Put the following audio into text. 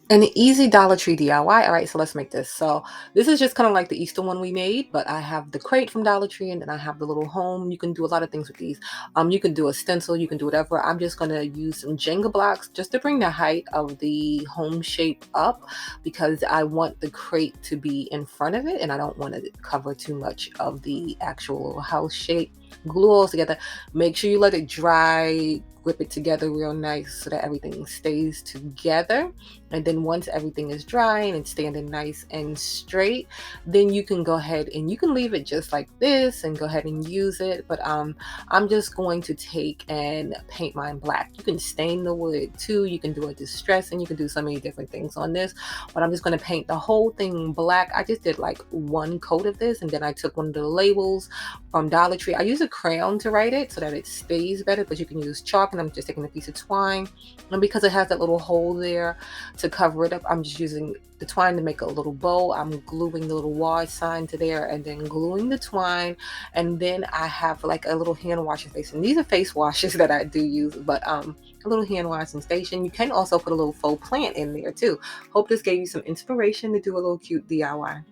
An easy Dollar Tree DIY. All right, so let's make this. So this is just kind of like the Easter one we made, but I have the crate from Dollar Tree, and then I have the little home. You can do a lot of things with these. You can do a stencil, you can do whatever. I'm just gonna use some Jenga blocks just to bring the height of the home shape up, because I want the crate to be in front of it, and I don't want to cover too much of the actual little house shape. Glue all together. Make sure you let it dry. Grip it together real nice so that everything stays together. And then once everything is dry and it's standing nice and straight, then you can go ahead and you can leave it just like this and go ahead and use it. But I'm just going to take and paint mine black. You can stain the wood too. You can do a distress, and you can do so many different things on this. But I'm just going to paint the whole thing black. I just did like one coat of this, and then I took one of the labels from Dollar Tree. I use a crayon to write it so that it stays better, but you can use chalk, and I'm just taking a piece of twine. And because it has that little hole there to cover it up, I'm just using the twine to make a little bow. I'm gluing the little Y sign to there, and then gluing the twine. And then I have like a little hand washing station. These are face washes that I do use, but a little hand washing station. You can also put a little faux plant in there too. Hope this gave you some inspiration to do a little cute DIY.